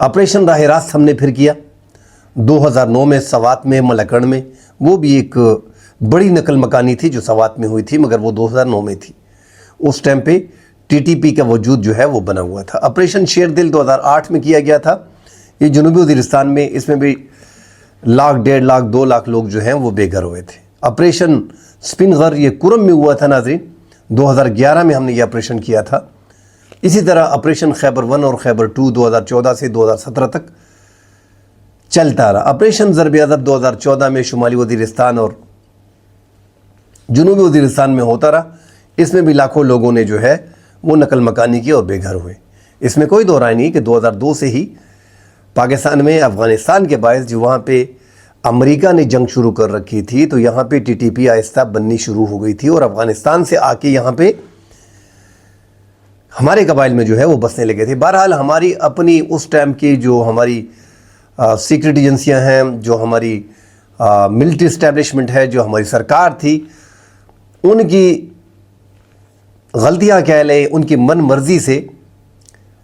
Operation راہ راست ہم نے پھر کیا 2009 میں سوات میں ملکڑ میں، وہ بھی ایک بڑی نقل مکانی تھی جو سوات میں ہوئی تھی، مگر وہ 2009 میں تھی۔ اس ٹائم پہ ٹی ٹی پی کا وجود جو ہے وہ بنا ہوا تھا۔ آپریشن شیر دل 2008 میں کیا گیا تھا، یہ جنوبی وزیرستان میں، اس میں بھی 1 لاکھ 1.5 لاکھ 2 لاکھ لوگ جو ہیں وہ بے گھر ہوئے تھے۔ آپریشن سپن غر یہ کرم میں ہوا تھا ناظرین، 2011 میں ہم نے یہ آپریشن کیا تھا۔ اسی طرح آپریشن خیبر 1 اور خیبر 2 2014 سے 2017 تک چلتا رہا۔ آپریشن ضرب عضب 2014 میں شمالی وزیرستان اور جنوبی وزیرستان میں ہوتا رہا، اس میں بھی لاکھوں لوگوں نے جو ہے وہ نقل مکانی کی اور بے گھر ہوئے۔ اس میں کوئی دو رائے نہیں کہ 2002 سے ہی پاکستان میں افغانستان کے باعث جو وہاں پہ امریکہ نے جنگ شروع کر رکھی تھی، تو یہاں پہ ٹی ٹی پی آہستہ بننی شروع ہو گئی تھی، اور افغانستان سے آ کے یہاں پہ ہمارے قبائل میں جو ہے وہ بسنے لگے تھے۔ بہرحال ہماری اپنی اس ٹائم کی جو ہماری سیکرٹ ایجنسیاں ہیں، جو ہماری ملٹری اسٹیبلشمنٹ ہے، جو ہماری سرکار تھی، ان کی غلطیاں کہہ لیں، ان کی من مرضی سے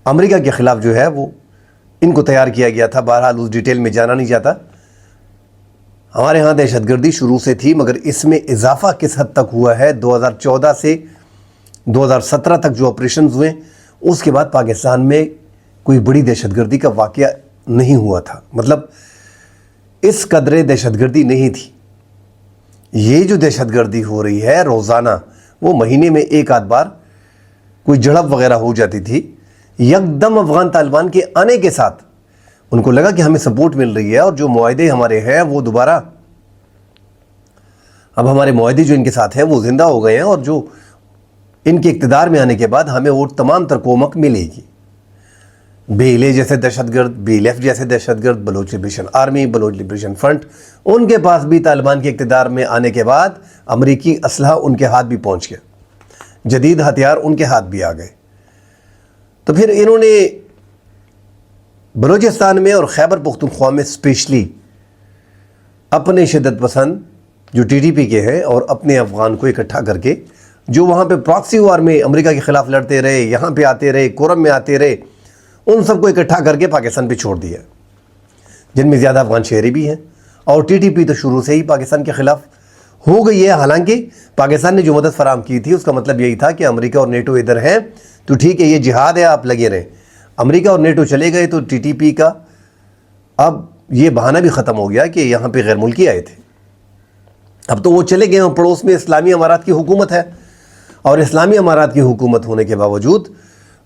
امریکہ کے خلاف جو ہے وہ ان کو تیار کیا گیا تھا۔ بہرحال اس ڈیٹیل میں جانا نہیں جاتا۔ ہمارے ہاں دہشت گردی شروع سے تھی، مگر اس میں اضافہ کس حد تک ہوا ہے 2014 سے 2017 تک جو آپریشنز ہوئے، اس کے بعد پاکستان میں کوئی بڑی دہشت گردی کا واقعہ نہیں ہوا تھا۔ مطلب اس قدرے دہشت گردی نہیں تھی۔ یہ جو دہشت گردی ہو رہی ہے روزانہ، وہ مہینے میں 1 آدھ بار کوئی جھڑپ وغیرہ ہو جاتی تھی۔ یکدم افغان طالبان کے آنے کے ساتھ ان کو لگا کہ ہمیں سپورٹ مل رہی ہے، اور جو معاہدے ہمارے ہیں وہ دوبارہ اب ہمارے معاہدے جو ان کے ساتھ ہیں وہ زندہ ہو گئے ہیں، اور جو ان کے اقتدار میں آنے کے بعد ہمیں وہ تمام تر کومک ملے گی۔ BLA جیسے دہشت گرد، BLF جیسے دہشت گرد، Baloch liberation army, Baloch liberation front, ان کے پاس بھی طالبان کے اقتدار میں آنے کے بعد امریکی اسلحہ ان کے ہاتھ بھی پہنچ گیا، جدید ہتھیار ان کے ہاتھ بھی آ گئے۔ تو پھر انہوں نے بلوچستان میں اور خیبر پختونخوا میں اسپیشلی اپنے شدت پسند جو ٹی ٹی پی کے ہیں اور اپنے افغان کو اکٹھا کر کے، جو وہاں پہ پراکسی وار میں امریکہ کے خلاف لڑتے رہے، یہاں پہ آتے رہے، کورم میں آتے رہے، ان سب کو اکٹھا کر کے پاکستان پہ چھوڑ دیا، جن میں زیادہ افغان شہری بھی ہیں۔ اور ٹی ٹی پی تو شروع سے ہی پاکستان کے خلاف ہو گئی ہے۔ حالانکہ پاکستان نے جو مدد فراہم کی تھی، اس کا مطلب یہی تھا کہ امریکہ اور نیٹو ادھر ہیں تو ٹھیک ہے، یہ جہاد ہے، آپ لگے رہیں۔ امریکہ اور نیٹو چلے گئے تو ٹی ٹی پی کا اب یہ بہانہ بھی ختم ہو گیا کہ یہاں پہ غیر ملکی آئے تھے۔ اب تو وہ چلے گئے، اور پڑوس میں اسلامی امارات کی حکومت ہے، اور اسلامی امارات کی حکومت ہونے کے باوجود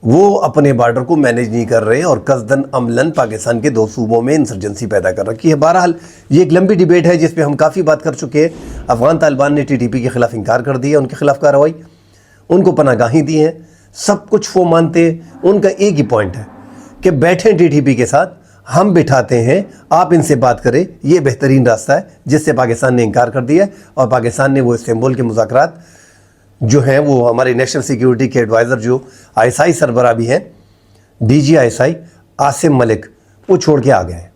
وہ اپنے بارڈر کو مینیج نہیں کر رہے، اور قصداً عملاً پاکستان کے 2 صوبوں میں انسرجنسی پیدا کر رکھی ہے۔ بہرحال یہ ایک لمبی ڈیبیٹ ہے جس پہ ہم کافی بات کر چکے ہیں۔ افغان طالبان نے ٹی ٹی پی کے خلاف انکار کر دیا، ان کے خلاف کارروائی، ان کو پناہ گاہیں دی ہیں، سب کچھ وہ مانتے ہیں۔ ان کا ایک ہی پوائنٹ ہے کہ بیٹھیں ٹی ٹی پی کے ساتھ، ہم بٹھاتے ہیں، آپ ان سے بات کریں، یہ بہترین راستہ ہے، جس سے پاکستان نے انکار کر دیا ہے۔ اور پاکستان نے وہ استنبول کے مذاکرات جو ہیں، وہ ہمارے نیشنل سیکیورٹی کے ایڈوائزر جو ISI سربراہ بھی ہیں، DG ISI عاصم ملک، وہ چھوڑ کے آ گئے ہیں۔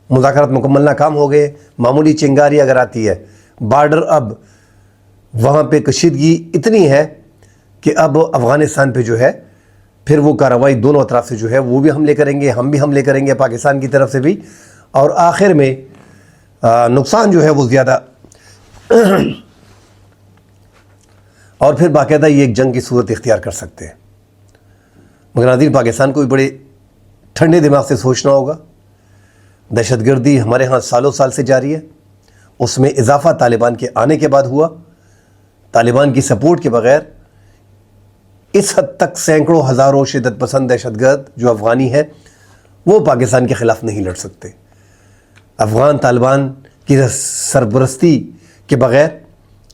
مذاکرات مکمل ناکام ہو گئے۔ معمولی چنگاری اگر آتی ہے، بارڈر اب وہاں پہ کشیدگی اتنی ہے کہ اب افغانستان پہ جو ہے پھر وہ کارروائی دونوں اطراف سے جو ہے وہ بھی حملے کریں گے، ہم بھی حملے کریں گے پاکستان کی طرف سے بھی، اور آخر میں نقصان جو ہے وہ زیادہ اور پھر باقاعدہ یہ ایک جنگ کی صورت اختیار کر سکتے ہیں۔ مگر ناظرین، پاکستان کو بھی بڑے ٹھنڈے دماغ سے سوچنا ہوگا۔ دہشت گردی ہمارے ہاں سالوں سال سے جاری ہے، اس میں اضافہ طالبان کے آنے کے بعد ہوا۔ طالبان کی سپورٹ کے بغیر اس حد تک سینکڑوں ہزاروں شدت پسند دہشت گرد جو افغانی ہیں وہ پاکستان کے خلاف نہیں لڑ سکتے۔ افغان طالبان کی سرپرستی کے بغیر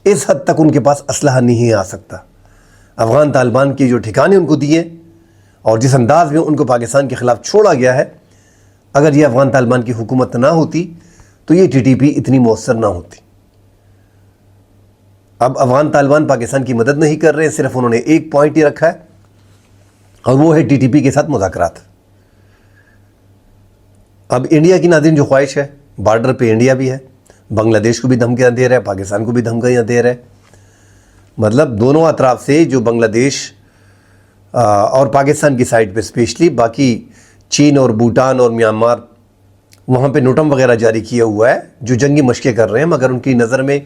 اس حد تک ان کے پاس اسلحہ نہیں آ سکتا۔ افغان طالبان کے جو ٹھکانے ان کو دیے اور جس انداز میں ان کو پاکستان کے خلاف چھوڑا گیا ہے، اگر یہ افغان طالبان کی حکومت نہ ہوتی تو یہ ٹی ٹی پی اتنی مؤثر نہ ہوتی۔ اب افغان طالبان پاکستان کی مدد نہیں کر رہے، صرف انہوں نے ایک پوائنٹ ہی رکھا ہے، اور وہ ہے ٹی ٹی پی کے ساتھ مذاکرات۔ اب انڈیا کی ناظرین جو خواہش ہے، بارڈر پہ انڈیا بھی ہے، بنگلہ دیش کو بھی دھمکیاں دے رہا ہے، پاکستان کو بھی دھمکیاں دے رہا ہے۔ مطلب دونوں اطراف سے جو بنگلہ دیش اور پاکستان کی سائڈ پہ اسپیشلی، باقی چین اور بھوٹان اور میانمار وہاں پہ نوٹم وغیرہ جاری کیا ہوا ہے جو جنگی مشقیں کر رہے ہیں، مگر ان کی نظر میں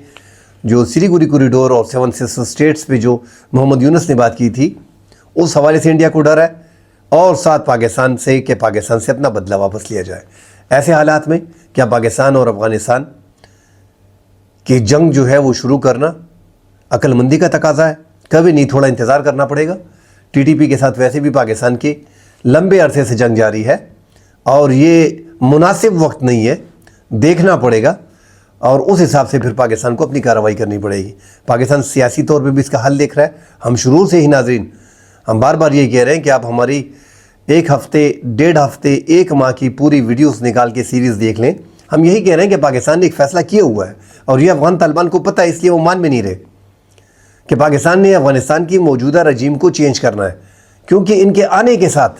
جو سلیگوڑی کوریڈور اور 7 سسٹر اسٹیٹس پہ جو محمد یونس نے بات کی تھی اس حوالے سے انڈیا کو ڈر ہے، اور ساتھ پاکستان سے کہ پاکستان سے اپنا بدلہ واپس لیا جائے۔ ایسے حالات میں کیا پاکستان اور افغانستان کی جنگ جو ہے وہ شروع کرنا عقل مندی کا تقاضا ہے؟ کبھی نہیں، تھوڑا انتظار کرنا پڑے گا۔ ٹی ٹی پی کے ساتھ ویسے بھی پاکستان کی لمبے عرصے سے جنگ جاری ہے اور یہ مناسب وقت نہیں ہے، دیکھنا پڑے گا، اور اس حساب سے پھر پاکستان کو اپنی کارروائی کرنی پڑے گی۔ پاکستان سیاسی طور پہ بھی اس کا حل دیکھ رہا ہے۔ ہم شروع سے ہی ناظرین ہم بار بار یہ کہہ رہے ہیں کہ آپ ہماری 1 ہفتے 1.5 ہفتے 1 ماہ کی پوری ویڈیوز نکال کے سیریز دیکھ لیں۔ ہم یہی کہہ رہے ہیں کہ پاکستان نے ایک فیصلہ کیا ہوا ہے اور یہ افغان طالبان کو پتہ ہے، اس لیے وہ مان میں نہیں رہے کہ پاکستان نے افغانستان کی موجودہ رجیم کو چینج کرنا ہے، کیونکہ ان کے آنے کے ساتھ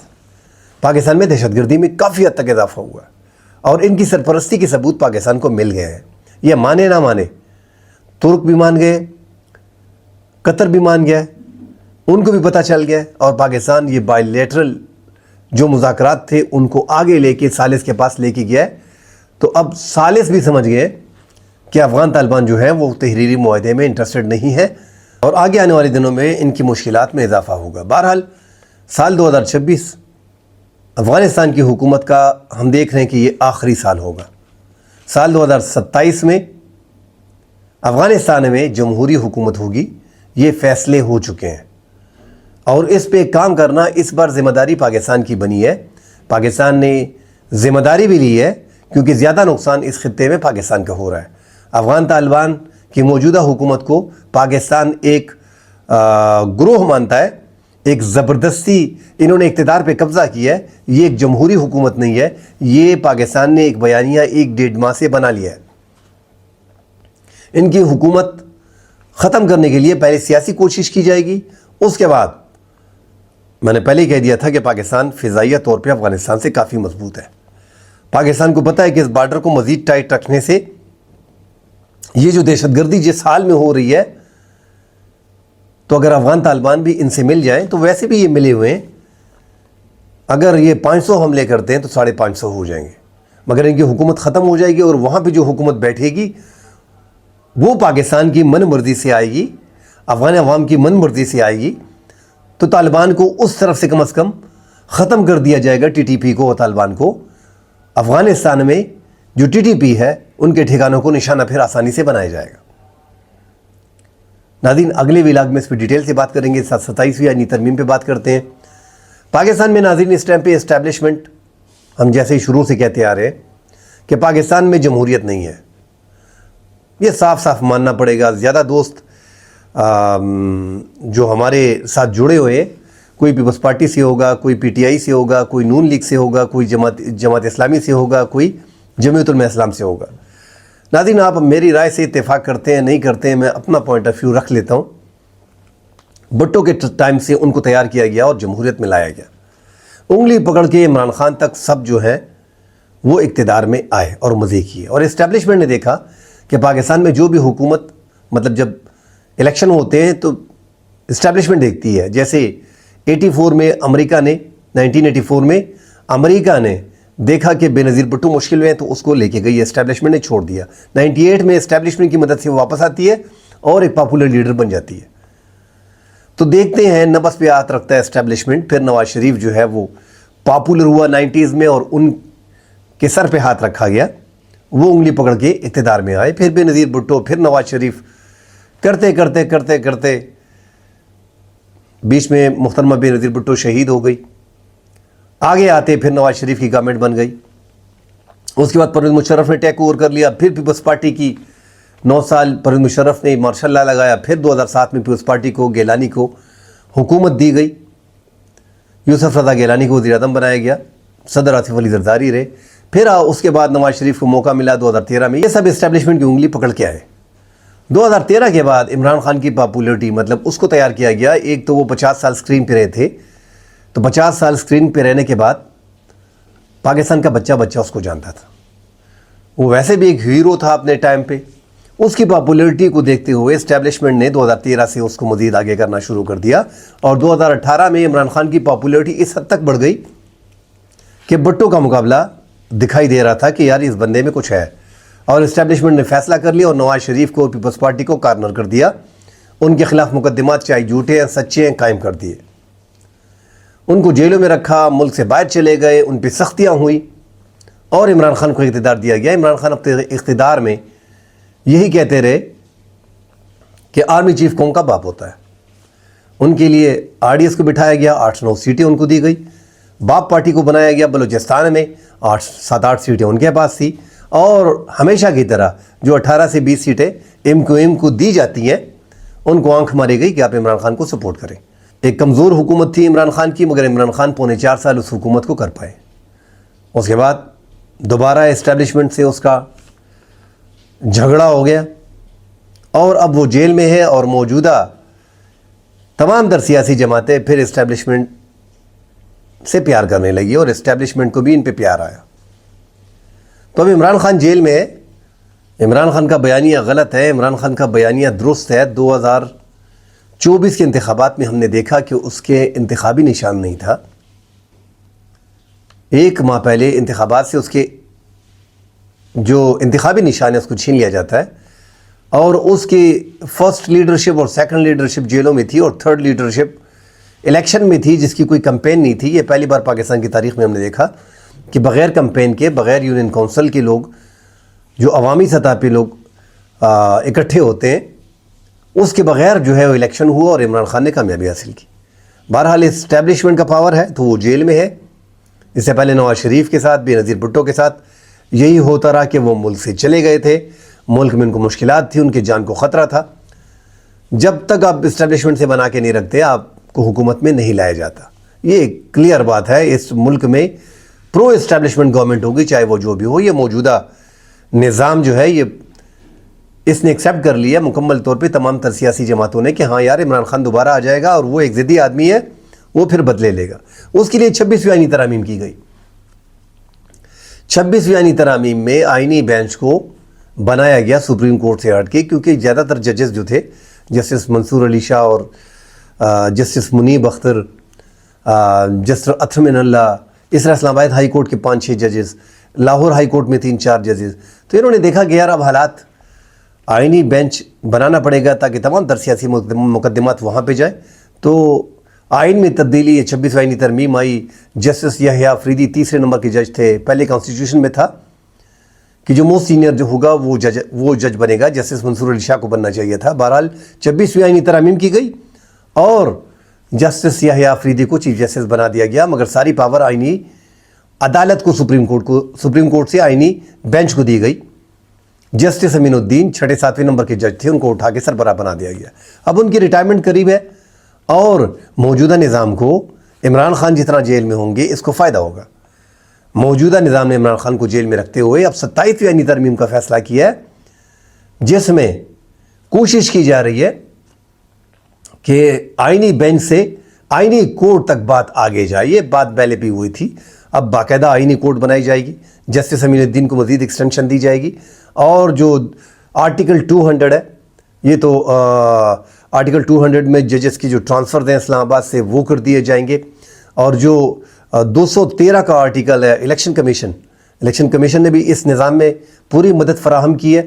پاکستان میں دہشت گردی میں کافی حد تک اضافہ ہوا ہے اور ان کی سرپرستی کے ثبوت پاکستان کو مل گئے ہیں۔ یہ مانے نہ مانے، ترک بھی مان گئے، قطر بھی مان گیا، ان کو بھی پتہ چل گیا، اور پاکستان یہ بائی لیٹرل جو مذاکرات تھے ان کو آگے لے کے ثالث کے پاس لے کے گیا ہے۔ تو اب ثالث بھی سمجھ گئے کہ افغان طالبان جو ہیں وہ تحریری معاہدے میں انٹرسٹڈ نہیں ہے اور آگے آنے والے دنوں میں ان کی مشکلات میں اضافہ ہوگا۔ بہرحال سال 2026 افغانستان کی حکومت کا ہم دیکھ رہے ہیں کہ یہ آخری سال ہوگا۔ سال 2027 میں افغانستان میں جمہوری حکومت ہوگی، یہ فیصلے ہو چکے ہیں، اور اس پہ کام کرنا اس بار ذمہ داری پاکستان کی بنی ہے۔ پاکستان نے ذمہ داری بھی لی ہے کیونکہ زیادہ نقصان اس خطے میں پاکستان کا ہو رہا ہے۔ افغان طالبان کی موجودہ حکومت کو پاکستان ایک گروہ مانتا ہے، ایک زبردستی انہوں نے اقتدار پہ قبضہ کیا ہے۔ یہ ایک جمہوری حکومت نہیں ہے، یہ پاکستان نے ایک بیانیہ 1.5 ماہ سے بنا لیا ہے۔ ان کی حکومت ختم کرنے کے لیے پہلے سیاسی کوشش کی جائے گی، اس کے بعد میں نے پہلے ہی کہہ دیا تھا کہ پاکستان فضائیہ طور پہ افغانستان سے کافی مضبوط ہے۔ پاکستان کو پتہ ہے کہ اس بارڈر کو مزید ٹائٹ رکھنے سے یہ جو دہشت گردی جس حال میں ہو رہی ہے، تو اگر افغان طالبان بھی ان سے مل جائیں تو ویسے بھی یہ ملے ہوئے ہیں، اگر یہ 500 حملے کرتے ہیں تو 550 ہو جائیں گے، مگر ان کی حکومت ختم ہو جائے گی اور وہاں پہ جو حکومت بیٹھے گی وہ پاکستان کی من مرضی سے آئے گی، افغان عوام کی من مرضی سے آئے گی، تو طالبان کو اس طرف سے کم از کم ختم کر دیا جائے گا، ٹی ٹی پی کو اور طالبان کو۔ افغانستان میں جو ٹی ٹی پی ہے ان کے ٹھکانوں کو نشانہ پھر آسانی سے بنایا جائے گا۔ ناظرین اگلے ولاگ میں اس پہ ڈیٹیل سے بات کریں گے، 27ویں یعنی ترمیم پہ بات کرتے ہیں۔ پاکستان میں ناظرین اس ٹائم پہ اسٹیبلشمنٹ ہم جیسے ہی شروع سے کہتے آ رہے ہیں کہ پاکستان میں جمہوریت نہیں ہے، یہ صاف صاف ماننا پڑے گا۔ زیادہ دوست جو ہمارے ساتھ جڑے ہوئے، کوئی پیپلز پارٹی سے ہوگا، کوئی پی ٹی آئی سے ہوگا، کوئی نون لیگ سے ہوگا، کوئی جماعت اسلامی سے ہوگا، کوئی جمعیت علماء اسلام سے ہوگا۔ ناظرین آپ میری رائے سے اتفاق کرتے ہیں نہیں کرتے ہیں، میں اپنا پوائنٹ آف ویو رکھ لیتا ہوں۔ بھٹو کے ٹائم سے ان کو تیار کیا گیا اور جمہوریت میں لایا گیا، انگلی پکڑ کے عمران خان تک سب جو ہیں وہ اقتدار میں آئے اور مزے کیے، اور اسٹیبلشمنٹ نے دیکھا کہ پاکستان میں جو بھی حکومت، مطلب جب الیکشن ہوتے ہیں تو اسٹیبلشمنٹ دیکھتی ہے، جیسے 84 میں امریکہ نے 1984 میں امریکہ نے دیکھا کہ بے نظیر بھٹو مشکل میں ہیں تو اس کو لے کے گئی، اسٹیبلشمنٹ نے چھوڑ دیا۔ 98 میں اسٹیبلشمنٹ کی مدد سے وہ واپس آتی ہے اور ایک پاپولر لیڈر بن جاتی ہے۔ تو دیکھتے ہیں نبض پہ ہاتھ رکھتا ہے اسٹیبلشمنٹ، پھر نواز شریف جو ہے وہ پاپولر ہوا 90s میں اور ان کے سر پہ ہاتھ رکھا گیا، وہ انگلی پکڑ کے اقتدار میں آئے، پھر بے نظیر بھٹو، پھر نواز شریف، کرتے کرتے کرتے کرتے بیچ میں محترمہ بے نظیر بھٹو شہید ہو گئی، آگے آتے پھر نواز شریف کی گورنمنٹ بن گئی، اس کے بعد پرویز مشرف نے ٹیک اوور کر لیا، پھر پیپلز پارٹی کی 9 سال پرویز مشرف نے مارشل لا لگایا، پھر 2007 میں پیپلز پارٹی کو گیلانی کو حکومت دی گئی، یوسف رضا گیلانی کو وزیر اعظم بنایا گیا، صدر آصف علی زرداری رہے، پھر اس کے بعد نواز شریف کو موقع ملا 2013 میں، یہ سب اسٹیبلشمنٹ کی انگلی پکڑ کے آئے۔ 2013 کے بعد عمران خان کی پاپولرٹی، مطلب اس کو تیار کیا گیا، ایک تو وہ 50 سال سکرین پہ رہے تھے، تو 50 سال سکرین پہ رہنے کے بعد پاکستان کا بچہ اس کو جانتا تھا، وہ ویسے بھی ایک ہیرو تھا اپنے ٹائم پہ، اس کی پاپولرٹی کو دیکھتے ہوئے اسٹیبلشمنٹ نے 2013 سے اس کو مزید آگے کرنا شروع کر دیا، اور 2018 میں عمران خان کی پاپولرٹی اس حد تک بڑھ گئی کہ بھٹو کا مقابلہ دکھائی دے رہا تھا کہ یار اس بندے میں کچھ ہے، اور اسٹیبلشمنٹ نے فیصلہ کر لیا اور نواز شریف کو، پیپلز پارٹی کو کارنر کر دیا، ان کے خلاف مقدمات چاہے جھوٹے ہیں سچے ہیں قائم کر دیے، ان کو جیلوں میں رکھا، ملک سے باہر چلے گئے، ان پہ سختیاں ہوئی، اور عمران خان کو اقتدار دیا گیا۔ عمران خان اپنے اقتدار میں یہی کہتے رہے کہ آرمی چیف قوم کا باپ ہوتا ہے۔ ان کے لیے RDS کو بٹھایا گیا، 8-9 سیٹیں ان کو دی گئی، باپ پارٹی کو بنایا گیا، بلوچستان میں 7-8 سیٹیں ان کے پاس تھی، اور ہمیشہ کی طرح جو 18 سے 20 سیٹیں MQM کو دی جاتی ہیں ان کو آنکھ ماری گئی کہ آپ عمران خان کو سپورٹ کریں۔ ایک کمزور حکومت تھی عمران خان کی، مگر عمران خان 4.25 سال اس حکومت کو کر پائے۔ اس کے بعد دوبارہ اسٹیبلشمنٹ سے اس کا جھگڑا ہو گیا، اور اب وہ جیل میں ہے، اور موجودہ تمام تر سیاسی جماعتیں پھر اسٹیبلشمنٹ سے پیار کرنے لگی، اور اسٹیبلشمنٹ کو بھی ان پہ پیار آیا۔ تو اب عمران خان جیل میں ہے، عمران خان کا بیانیہ غلط ہے، عمران خان کا بیانیہ درست ہے۔ 2024 کے انتخابات میں ہم نے دیکھا کہ اس کے انتخابی نشان نہیں تھا، 1 ماہ پہلے انتخابات سے اس کے جو انتخابی نشان ہے اس کو چھین لیا جاتا ہے، اور اس کی فرسٹ لیڈرشپ اور سیکنڈ لیڈرشپ جیلوں میں تھی، اور تھرڈ لیڈرشپ الیکشن میں تھی جس کی کوئی کمپین نہیں تھی۔ یہ پہلی بار پاکستان کی تاریخ میں ہم نے دیکھا کہ بغیر کمپین کے، بغیر یونین کونسل کے لوگ، جو عوامی سطح پہ لوگ اکٹھے ہوتے ہیں، اس کے بغیر جو ہے وہ الیکشن ہوا، اور عمران خان نے کامیابی حاصل کی۔ بہرحال اسٹیبلشمنٹ کا پاور ہے تو وہ جیل میں ہے۔ اس سے پہلے نواز شریف کے ساتھ، بے نظیر بھٹو کے ساتھ یہی ہوتا رہا کہ وہ ملک سے چلے گئے تھے، ملک میں ان کو مشکلات تھی، ان کی جان کو خطرہ تھا۔ جب تک آپ اسٹیبلشمنٹ سے بنا کے نہیں رکھتے آپ کو حکومت میں نہیں لایا جاتا، یہ کلیئر بات ہے۔ اس ملک میں پرو اسٹیبلشمنٹ گورنمنٹ ہوگی، چاہے وہ جو بھی ہو۔ یہ موجودہ نظام جو ہے یہ اس نے ایکسیپٹ کر لیا مکمل طور پہ تمام تر سیاسی جماعتوں نے کہ ہاں یار عمران خان دوبارہ آ جائے گا، اور وہ ایک ضدی آدمی ہے، وہ پھر بدلے لے گا۔ اس کے لیے 26ویں آئینی ترامیم کی گئی۔ 26ویں آئینی ترامیم میں آئینی بینچ کو بنایا گیا سپریم کورٹ سے ہٹ کے، کیونکہ زیادہ تر ججز جو تھے، جسٹس منصور علی شاہ اور جسٹس منیب اختر، جسٹس اطہر من اللہ، اس طرح اسلام آباد ہائی کورٹ کے 5-6 ججز، لاہور ہائی کورٹ میں 3-4 ججز، تو انہوں نے دیکھا کہ یار اب حالات آئینی بینچ بنانا پڑے گا تاکہ تمام تر سیاسی مقدمات وہاں پہ جائیں۔ تو آئین میں تبدیلی، یہ 26ویں آئینی ترمیم آئی۔ جسٹس یحییٰ آفریدی 3 نمبر کے جج تھے، پہلے کانسٹیٹیوشن میں تھا کہ جو موسٹ سینئر جو ہوگا وہ جج بنے گا، جسٹس منصور علی شاہ کو بننا چاہیے تھا۔ بہرحال 26ویں آئینی ترامیم کی گئی اور جسٹس یحییٰ آفریدی کو چیف جسٹس بنا دیا گیا، مگر ساری پاور آئینی عدالت کو، سپریم کورٹ سے آئینی بینچ کو دی گئی۔ جسٹس امین الدین 6-7ویں نمبر کے جج تھے، ان کو اٹھا کے سربراہ بنا دیا گیا۔ اب ان کی ریٹائرمنٹ قریب ہے، اور موجودہ نظام کو عمران خان جتنا جیل میں ہوں گے اس کو فائدہ ہوگا۔ موجودہ نظام نے عمران خان کو جیل میں رکھتے ہوئے اب 27ویں آئینی ترمیم کا فیصلہ کیا ہے، جس میں کوشش کی جا رہی ہے کہ آئینی بینچ سے آئینی کورٹ تک بات آگے جائے۔ یہ بات پہلے بھی ہوئی تھی، اب باقاعدہ آئینی کورٹ بنائی جائے گی، جسٹس امین الدین کو مزید ایکسٹینشن دی جائے گی، اور جو آرٹیکل 200 ہے، یہ تو آرٹیکل 200 میں ججز کی جو ٹرانسفر ہیں اسلام آباد سے وہ کر دیے جائیں گے، اور جو 213 کا آرٹیکل ہے الیکشن کمیشن نے بھی اس نظام میں پوری مدد فراہم کی ہے۔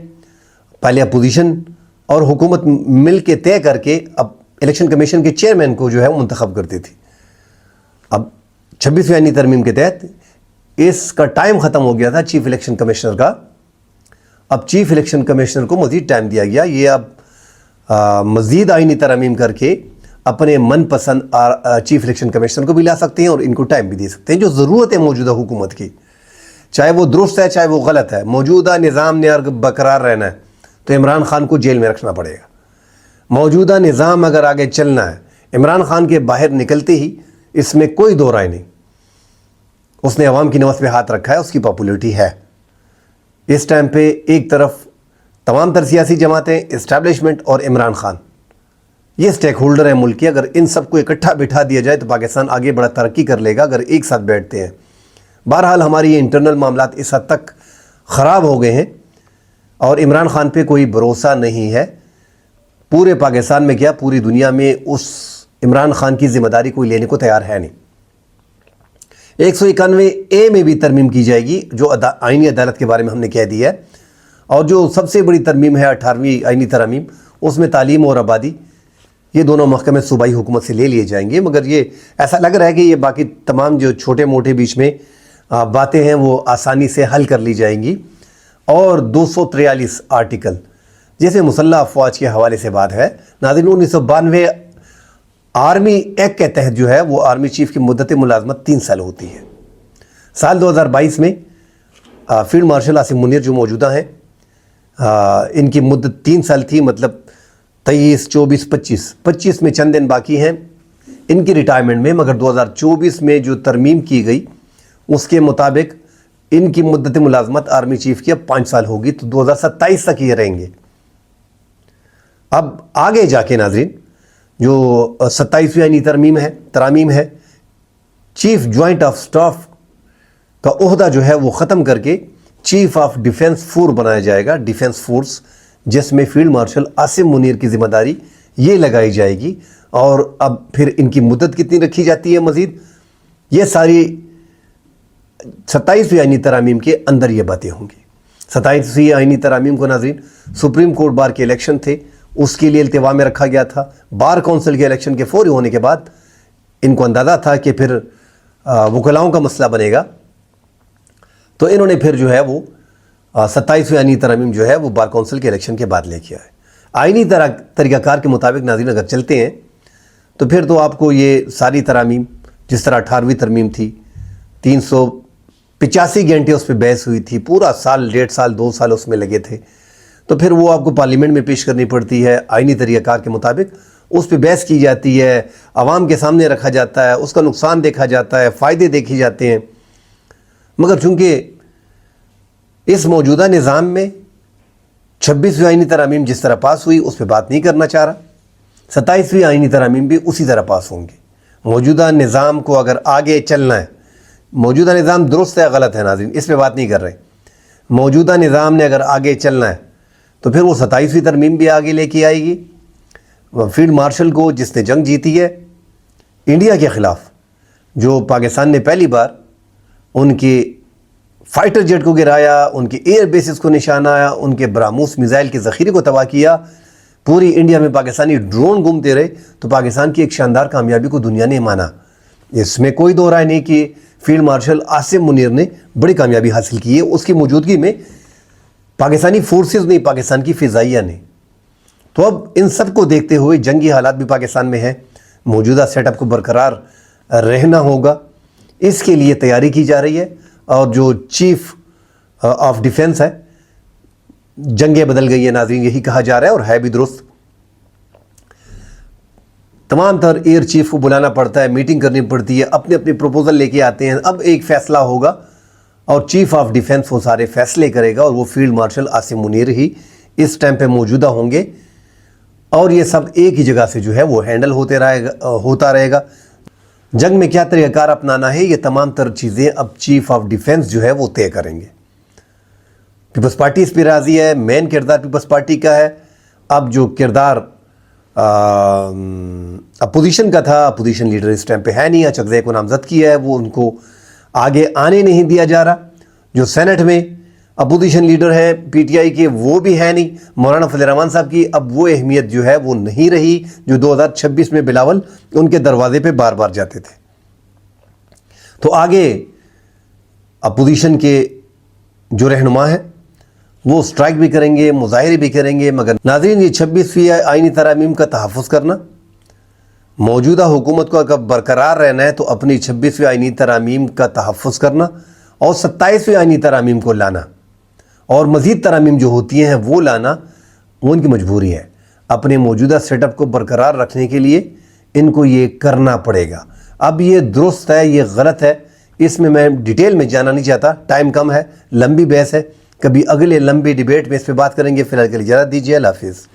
پہلے اپوزیشن اور حکومت مل کے طے کر کے اب الیکشن کمیشن کے چیئرمین کو جو ہے وہ منتخب کرتی تھی۔ اب 26ویں آئینی ترمیم کے تحت اس کا ٹائم ختم ہو گیا تھا چیف الیکشن کمشنر کا، اب چیف الیکشن کمشنر کو مزید ٹائم دیا گیا۔ یہ اب مزید آئینی ترامیم کر کے اپنے من پسند چیف الیکشن کمشنر کو بھی لا سکتے ہیں اور ان کو ٹائم بھی دے سکتے ہیں، جو ضرورت ہے موجودہ حکومت کی، چاہے وہ درست ہے چاہے وہ غلط ہے۔ موجودہ نظام نے اگر برقرار رہنا ہے تو عمران خان کو جیل میں رکھنا پڑے گا۔ موجودہ نظام اگر آگے چلنا ہے، عمران خان کے باہر نکلتے ہی اس میں کوئی دو رائے نہیں، اس نے عوام کی نبض پہ ہاتھ رکھا ہے، اس کی پاپولیٹی ہے۔ اس ٹائم پہ ایک طرف تمام تر سیاسی جماعتیں، اسٹیبلشمنٹ اور عمران خان، یہ سٹیک ہولڈر ہیں ملک کے۔ اگر ان سب کو اکٹھا بٹھا دیا جائے تو پاکستان آگے بڑا ترقی کر لے گا اگر ایک ساتھ بیٹھتے ہیں۔ بہرحال ہماری یہ انٹرنل معاملات اس حد تک خراب ہو گئے ہیں اور عمران خان پہ کوئی بھروسہ نہیں ہے۔ پورے پاکستان میں کیا پوری دنیا میں اس عمران خان کی ذمہ داری کوئی لینے کو تیار ہے نہیں۔ 191A میں بھی ترمیم کی جائے گی جو آئینی عدالت کے بارے میں ہم نے کہہ دیا ہے، اور جو سب سے بڑی ترمیم ہے 18ویں آئینی ترامیم، اس میں تعلیم اور آبادی، یہ دونوں محکمے صوبائی حکومت سے لے لیے جائیں گے، مگر یہ ایسا لگ رہا ہے کہ یہ باقی تمام جو چھوٹے موٹے بیچ میں باتیں ہیں وہ آسانی سے حل کر لی جائیں گی۔ اور 243 آرٹیکل جیسے مسلح افواج کے حوالے سے بات ہے ناظرین، 1992 آرمی ایکٹ کے تحت جو ہے وہ آرمی چیف کی مدت ملازمت 3 سال ہوتی ہے۔ سال 2022 میں فیلڈ مارشل عاصم منیر جو موجودہ ہیں، ان کی مدت 3 سال تھی، مطلب 23، 24، 25 میں چند دن باقی ہیں ان کی ریٹائرمنٹ میں، مگر 2024 میں جو ترمیم کی گئی اس کے مطابق ان کی مدت ملازمت آرمی چیف کی اب 5 سال ہوگی، تو 2027 تک یہ رہیں گے۔ اب آگے جا کے ناظرین جو 27ویں آئینی ترامیم ہے، چیف جوائنٹ آف سٹاف کا عہدہ جو ہے وہ ختم کر کے چیف آف ڈیفنس فورس بنایا جائے گا، ڈیفنس فورس، جس میں فیلڈ مارشل عاصم منیر کی ذمہ داری یہ لگائی جائے گی۔ اور اب پھر ان کی مدت کتنی رکھی جاتی ہے مزید، یہ ساری 27ویں آئینی ترامیم کے اندر یہ باتیں ہوں گی۔ 27ویں آئینی ترامیم کو ناظرین سپریم کورٹ بار کے الیکشن تھے، اس کے لیے التوا میں رکھا گیا تھا۔ بار کونسل کے الیکشن کے فوری ہونے کے بعد ان کو اندازہ تھا کہ پھر وکلاؤں کا مسئلہ بنے گا، تو انہوں نے پھر جو ہے وہ 27ویں آئینی ترامیم جو ہے وہ بار کونسل کے الیکشن کے بعد لے کے آئے۔ آئینی طریقہ کار کے مطابق ناظرین اگر چلتے ہیں تو پھر تو آپ کو یہ ساری ترامیم، جس طرح 18ویں ترمیم تھی 385 گھنٹے اس پہ بحث ہوئی تھی، پورا سال، 1.5 سال، 2 سال اس میں لگے تھے، تو پھر وہ آپ کو پارلیمنٹ میں پیش کرنی پڑتی ہے آئینی طریقہ کار کے مطابق، اس پہ بحث کی جاتی ہے، عوام کے سامنے رکھا جاتا ہے، اس کا نقصان دیکھا جاتا ہے، فائدے دیکھے جاتے ہیں۔ مگر چونکہ اس موجودہ نظام میں 26ویں آئینی ترامیم جس طرح پاس ہوئی اس پہ بات نہیں کرنا چاہ رہا، 27ویں آئینی ترامیم بھی اسی طرح پاس ہوں گے۔ موجودہ نظام کو اگر آگے چلنا ہے، موجودہ نظام درست ہے غلط ہے ناظرین، اس پہ بات نہیں کر رہے، موجودہ نظام نے اگر آگے چلنا ہے تو پھر وہ 27ویں ترمیم بھی آگے لے کے آئے گی۔ فیلڈ مارشل کو جس نے جنگ جیتی ہے انڈیا کے خلاف، جو پاکستان نے پہلی بار ان کے فائٹر جیٹ کو گرایا، ان کے ایئر بیسز کو نشانہ آیا، ان کے براموس میزائل کے ذخیرے کو تباہ کیا، پوری انڈیا میں پاکستانی ڈرون گھومتے رہے، تو پاکستان کی ایک شاندار کامیابی کو دنیا نے مانا۔ اس میں کوئی دو رائے نہیں کہ فیلڈ مارشل عاصم منیر نے بڑی کامیابی حاصل کی ہے، اس کی موجودگی میں پاکستانی فورسز نے، پاکستان کی فضائیہ نے۔ تو اب ان سب کو دیکھتے ہوئے جنگی حالات بھی پاکستان میں ہیں، موجودہ سیٹ اپ کو برقرار رہنا ہوگا، اس کے لیے تیاری کی جا رہی ہے۔ اور جو چیف آف ڈیفنس ہے، جنگیں بدل گئی ہیں ناظرین، یہی کہا جا رہا ہے، اور ہے بھی درست۔ تمام تر ایئر چیف کو بلانا پڑتا ہے، میٹنگ کرنی پڑتی ہے، اپنے اپنے پروپوزل لے کے آتے ہیں، اب ایک فیصلہ ہوگا اور چیف آف ڈیفنس وہ سارے فیصلے کرے گا، اور وہ فیلڈ مارشل عاصم منیر ہی اس ٹائم پہ موجودہ ہوں گے، اور یہ سب ایک ہی جگہ سے جو ہے وہ ہینڈل ہوتا رہے گا۔ جنگ میں کیا طریقہ کار اپنانا ہے، یہ تمام تر چیزیں اب چیف آف ڈیفنس جو ہے وہ طے کریں گے۔ پیپلز پارٹی اس پہ راضی ہے، مین کردار پیپلز پارٹی کا ہے۔ اب جو کردار اپوزیشن کا تھا، اپوزیشن لیڈر اس ٹائم پہ ہے نہیں، اچکزئی کو نامزد کیا ہے، وہ ان کو آگے آنے نہیں دیا جا رہا۔ جو سینٹ میں اپوزیشن لیڈر ہیں پی ٹی آئی کے، وہ بھی ہے نہیں، مولانا فضل الرحمان صاحب کی اب وہ اہمیت جو ہے وہ نہیں رہی جو 2026 میں بلاول ان کے دروازے پہ بار بار جاتے تھے۔ تو آگے اپوزیشن کے جو رہنما ہیں وہ سٹرائک بھی کریں گے، مظاہرے بھی کریں گے، مگر ناظرین یہ 26ویں آئینی ترامیم کا تحفظ کرنا، موجودہ حکومت کو اگر برقرار رہنا ہے تو اپنی 26ویں آئینی ترامیم کا تحفظ کرنا اور 27ویں آئینی ترامیم کو لانا، اور مزید ترامیم جو ہوتی ہیں وہ لانا، وہ ان کی مجبوری ہے۔ اپنے موجودہ سیٹ اپ کو برقرار رکھنے کے لیے ان کو یہ کرنا پڑے گا۔ اب یہ درست ہے، یہ غلط ہے، اس میں ڈیٹیل میں جانا نہیں چاہتا، ٹائم کم ہے، لمبی بحث ہے، کبھی اگلے لمبی ڈیبیٹ میں اس پہ بات کریں گے۔ فی الحال کے لیے اجازت دیجیے، اللہ حافظ۔